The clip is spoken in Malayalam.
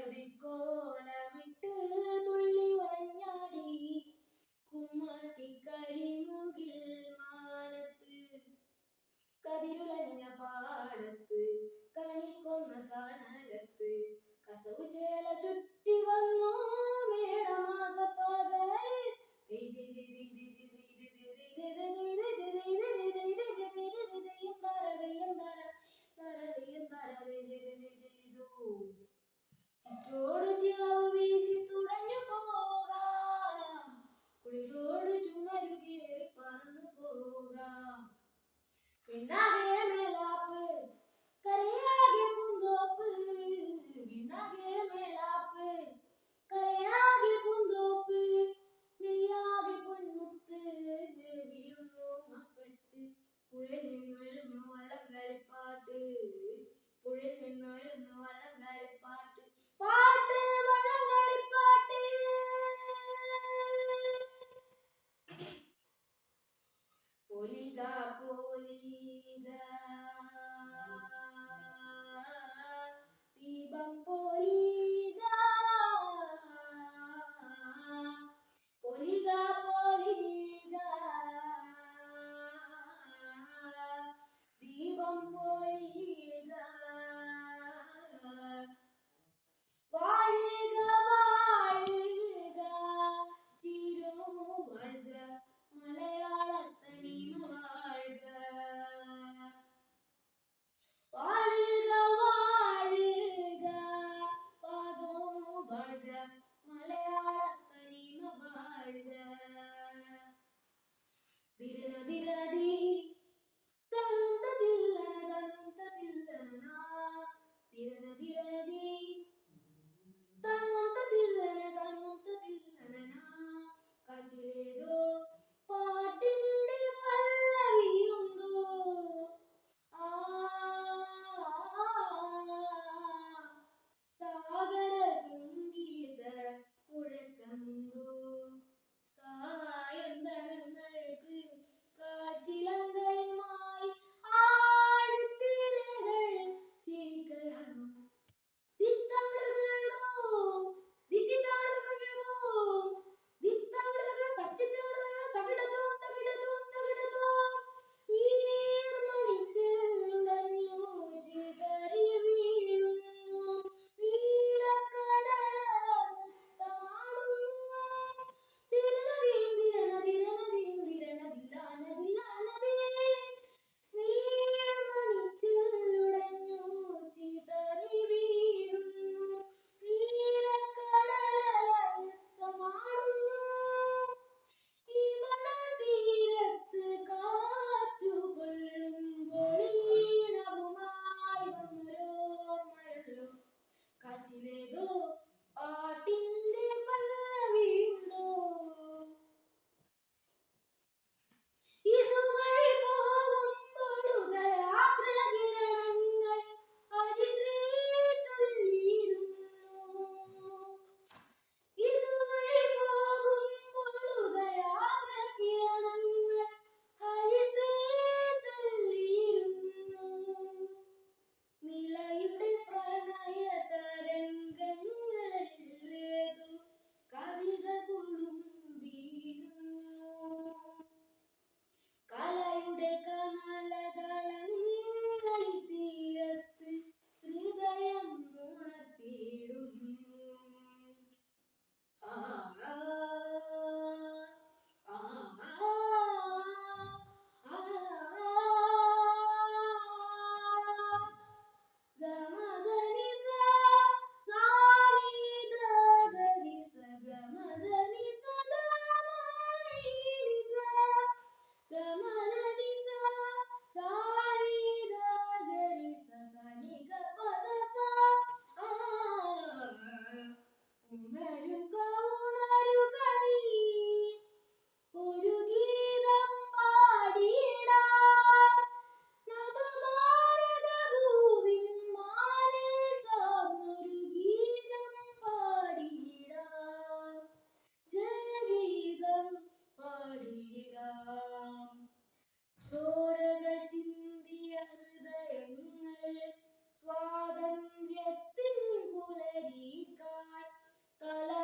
പഴുതിക്കോലമിട്ട് തുള്ളി ഉറഞ്ഞാടി കുമ്മാട്ടിക്കരിമുകിൽ മാനത്ത് കതിരുലഞ്ഞ പാടത്ത് കണിക്കൊന്ന തണലത്ത് കസവു ചേല ചുറ്റി വന്നു മേടമാസപ്പകല് ചുറ്റോട് ചിറവ് വീശി തുഴഞ്ഞു പോകാം കുളിരോട് ചുമരുകേറി പറന്നു പോകാം പിന്നാകെ മേലാപ്പ് കരയാകെ പൂന്തോപ്പ് പിന്നാകെ മേലാപ്പ് കരയാകെ പൂന്തോപ്പ് നെയ്യാകെ പൊന്മുത്ത് വിരുന്നു മക്കട്ട് പുഴയിൽ നിന്നൊരുന്നു വള്ളംകളിപ്പാട്ട് പുഴയിൽ നിന്നൊരുന്നു വള്ളംകളിപ്പാട്ട് പാട്ട് വള്ളംകളിപ്പാട്ട് പൊലിക പൊലിക ദീപം പൊലിക പൊലിക പൊലിക ദീപം പൊലിക വാഴുക വാഴുക ചിരോ വാഴുക മലയാളത്തനിമ വാഴുക വാഴുക വാഴുക പാദോ വാഴുക മലയാളത്തനിമ വാഴുക ദിരനദിരനദി തനുന്തതില്ലന തനുന്തതില്ലന ദിരനദിരനദി തനുന്തതില്ലന തനുന്തതില്ലന കാറ്റിലേതോ പാട്ടിന്റെ പല്ലവിയുണ്ടോ സാഗര സംഗീത മുഴക്കമുണ്ടോ സായന്തനങ്ങൾക്ക് കാറ്റിലങ്കയുമായി ആഴ്ത്തിരകൾ ചിരിക്കലാണോ കാറ്റിലേതോ പാട്ടിന്റെ പല്ലവിയുണ്ടോ ഇതുവഴി പോകുമ്പോൾ യാത്രാകിരണങ്ങൾ ഹരിശ്രീ ചൊല്ലിയിരുന്നു ഇതുവഴി പോകുമ്പോൾ യാത്രാകിരണങ്ങൾ ഹരിശ്രീ ചൊല്ലിയിരുന്നു നിലയുടെ പ്രണയ തരംഗങ്ങളിലേതു കവിത തുളുമ്പിയിരുന്നു കലയുടെ കമലദളങ്ങളിൽ തീരത്ത് ഹൃദയം ഉണർത്തിയിടുന്നു ആ ആ ആ ഗമദനിസ സാനിദ ഗരിസ ഗമദനിസ ദമായിനിസ ഗമദനിസ സാനിദ ഗരിസ സനിഗ പദസ ഉണരുക കല